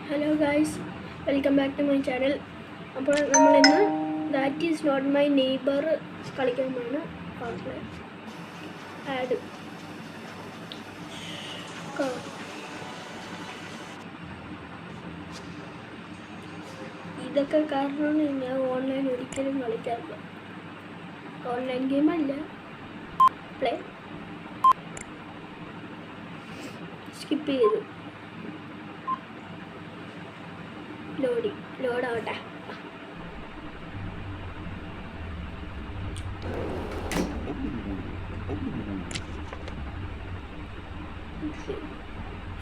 Hello guys, welcome back to my channel. അപ്പോൾ നമ്മളിന്ന് that is not my neighbour കളിക്കാൻ പോവാണ്. ആഡ് ഇതൊക്കെ കാരണം ഞാൻ ഓൺലൈൻ ഒരിക്കലും കളിക്കാറില്ല. ഓൺലൈൻ ഗെയിമല്ല, പ്ലേ സ്കിപ്പ് ചെയ്തു. ലോഡാവട്ടെ.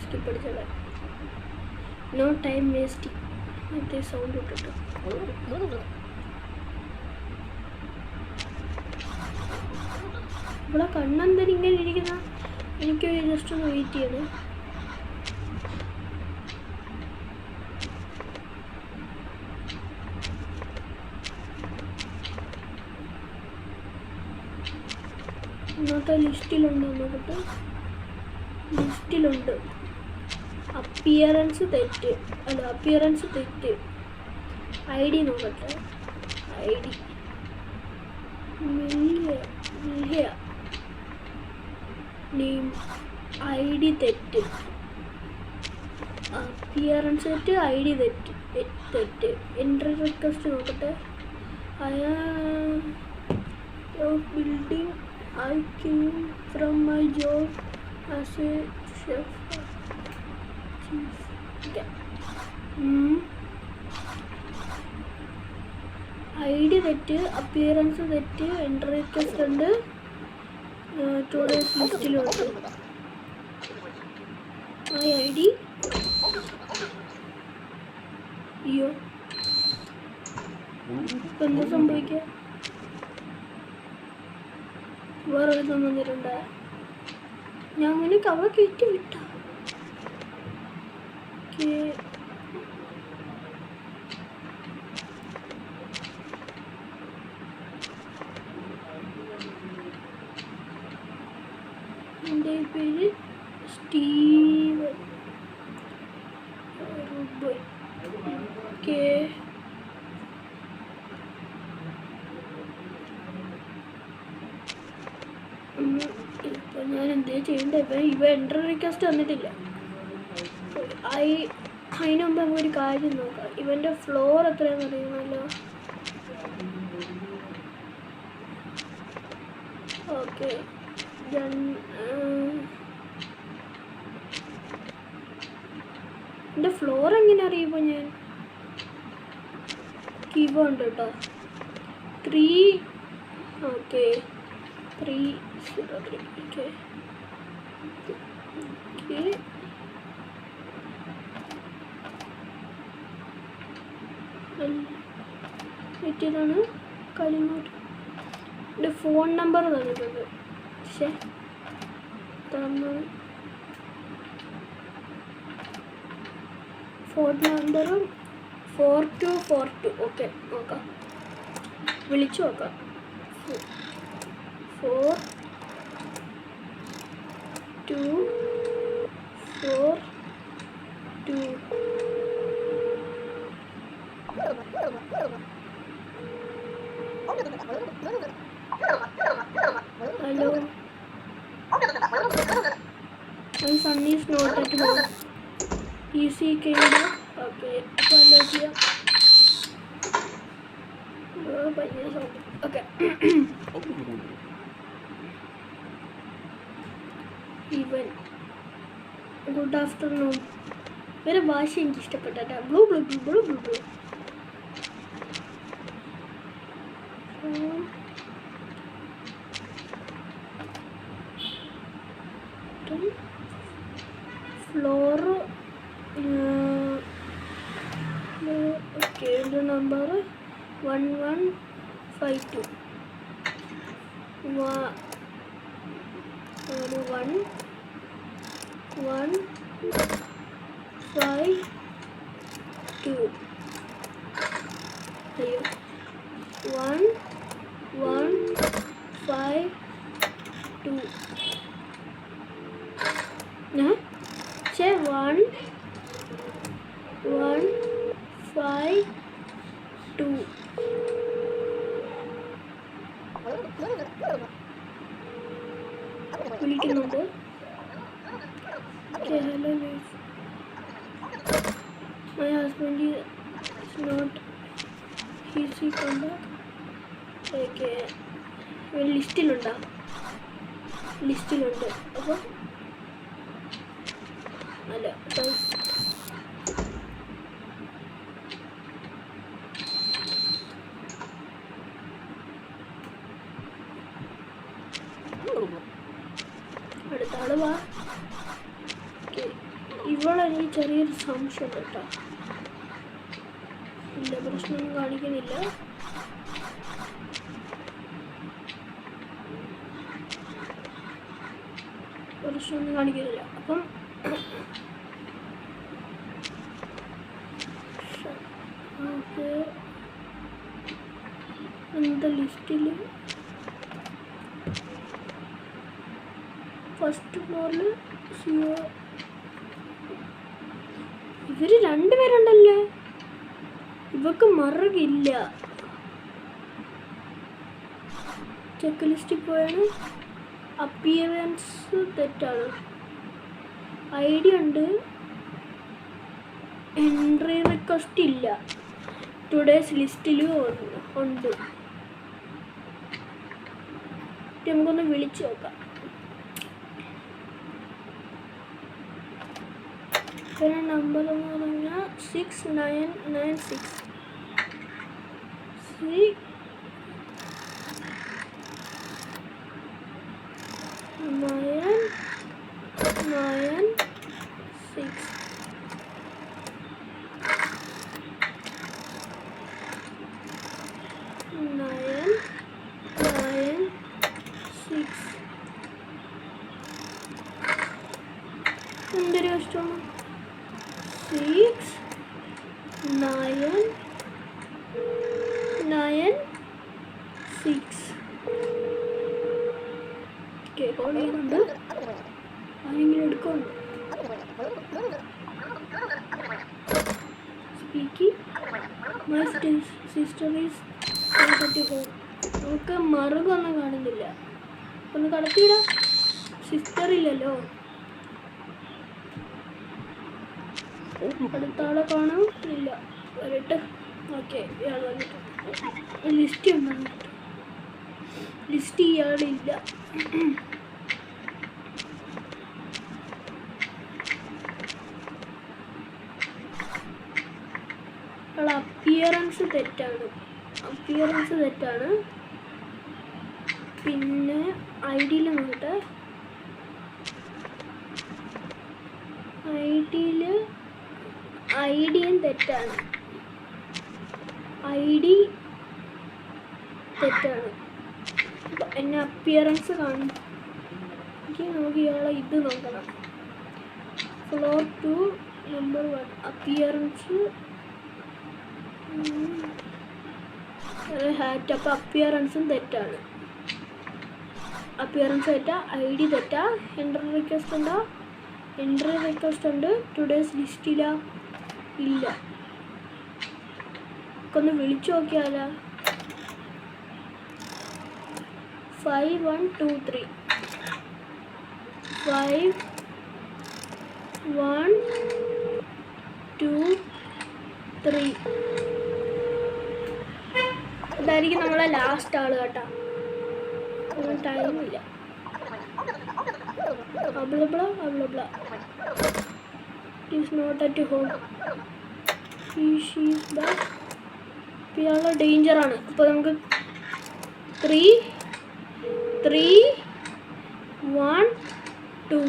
സ്കിപ്പ് അടിച്ചത്. No time waste. മറ്റേ സൗണ്ട് ഇട്ടിട്ട് ഇവിടെ കണ്ണെന്തിനും ഇങ്ങനെ ഇരിക്കുന്ന. എനിക്ക് ജസ്റ്റ് ഒന്ന് വെയിറ്റ് ചെയ്യണം. ഇന്നത്തെ ലിസ്റ്റിലുണ്ടോ നോക്കട്ടെ. ലിസ്റ്റിലുണ്ട്. അപ്പിയറൻസ് തെറ്റ്. ഐ ഡി നോക്കട്ടെ. ഐ ഡി തെറ്റ്. അപ്പിയറൻസ് തെറ്റ്, ഐ ഡി തെറ്റ്. എൻട്രി റിക്വസ്റ്റ് നോക്കട്ടെ. Building I came from my job as a chef. Okay. ID തെറ്റ്, അപ്പിയറൻസ് തെറ്റ്, എൻട്രി റിക്വസ്റ്റ് ഉണ്ട്. 2 days ലിസ്റ്റിലുണ്ട്. ഐ ഡി അയ്യോ, എന്താ സംഭവിക്കുക? വേറെ ഒരു വന്നിട്ടുണ്ട്. ഞാൻ അങ്ങനെ കവർ കയറ്റി വിട്ട. എൻ്റെ പേര് സ്റ്റീവൻ. ഓക്കെ, ഇപ്പം ഞാൻ എന്തേ ചെയ്യേണ്ടത്? ഇവ എൻട്രി റിക്വസ്റ്റ് തന്നിട്ടില്ല. അതിന് മുമ്പ് നമുക്ക് ഒരു കാര്യം നോക്കാം. ഇവൻ്റെ ഫ്ലോർ എത്രയാണെന്ന് അറിയണമല്ലോ. ഓക്കെ, എൻ്റെ ഫ്ലോർ എങ്ങനെ അറിയുമ്പോൾ ഞാൻ കീബോർഡ് കേട്ടോ. 3 ഓക്കെ 303. ഇതാണ് കാര്യമായിട്ട്. എൻ്റെ ഫോൺ നമ്പർ തന്നിട്ടുണ്ട്. പക്ഷേ ഫോൺ നമ്പർ 4242. ഓക്കെ, നോക്കാം, വിളിച്ചു നോക്കാം. 4242. Hello, my son is not at home. Easy came back. Okay, follow here. Okay. Even good afternoon. വേറെ ഭാഷ എനിക്ക് ഇഷ്ടപ്പെട്ട. Blue blue blue blue blue blue. Floor okay, എൻ്റെ നമ്പർ 1152. 1152. അയ്യോ, 1152. 1 5 2. വിളിക്കുന്നുണ്ട്. Okay, hello guys. My husband is not easy come back. Okay. ലിസ്റ്റിലുണ്ട്. അപ്പോൾ അല്ല അടുത്ത ആള് വാ. ഇവളെനിക്ക് ചെറിയൊരു സംശയം കേട്ടോ. ഇല്ല, പ്രശ്നമൊന്നും കാണിക്കുന്നില്ല. പ്രശ്നമൊന്നും കാണിക്കുന്നില്ല. അപ്പം എന്താ ലിസ്റ്റിൽ ഫസ്റ്റ് ഫ്ലോറിൽ ഇവര് രണ്ടുപേരുണ്ടല്ലേ. ഇവക്ക് മറുകില്ല. ചെക്ക് ലിസ്റ്റിൽ പോയാണ്. അപ്പിയറൻസ് തെറ്റാണ്. ഐഡി ഉണ്ട്, എൻട്രി റിക്വസ്റ്റ് ഇല്ല. ടുഡേസ് ലിസ്റ്റിലും ഉണ്ട്. നമുക്കൊന്ന് വിളിച്ചു നോക്കാം. പിന്നെ നമ്പർ എന്ന് പറഞ്ഞാൽ 6996 996. എന്തൊരു കഷ്ടമാണ്. 6996. കോൾ ചെയ്യുന്നുണ്ട്. ആരെങ്കിലും എടുക്കുന്നുണ്ട്. Speaking. My sister is home. നമുക്ക് മറുകൊന്നും കാണുന്നില്ല. ഒന്ന് കടത്തിയിടാം. സിസ്റ്റർ ഇല്ലല്ലോ. അടുത്ത ആളെ കാണാം. ഇല്ല, വരട്ടെ. ഓക്കെ, ഇയാൾ വന്നിട്ട് ലിസ്റ്റ് ഉണ്ടോ? ലിസ്റ്റ് ഇയാളില്ല. അപ്പിയറൻസ് തെറ്റാണ്. പിന്നെ ഐഡിയിൽ നോക്കട്ടെ. ഐഡിയും തെറ്റാണ്. എന്നെ അപ്പിയറൻസ് കാണും. നമുക്ക് ഇയാളെ ഇത് നോക്കണം. Floor 2 number 1 appearance hat. അപ്പോൾ അപ്പിയറൻസും തെറ്റാണ്. ഐഡി തെറ്റാ. എൻട്രി റിക്വസ്റ്റ് ഉണ്ട്. ടുഡേസ് ലിസ്റ്റില്ല. ഇല്ല. ഒന്ന് വിളിച്ചു നോക്കിയാലോ. 5123 5123. ഇതായിരിക്കും നമ്മളെ ലാസ്റ്റ് ആള് കേട്ടോ. ടൈമില്ല. Available is not at home. ഇയാളെ ഡേഞ്ചറാണ്. അപ്പോൾ നമുക്ക് 3 1 2.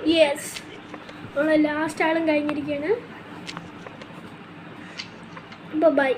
യെസ്, നമ്മളെ ലാസ്റ്റ് ആളും കഴിഞ്ഞിരിക്കുകയാണ്. ബൈ.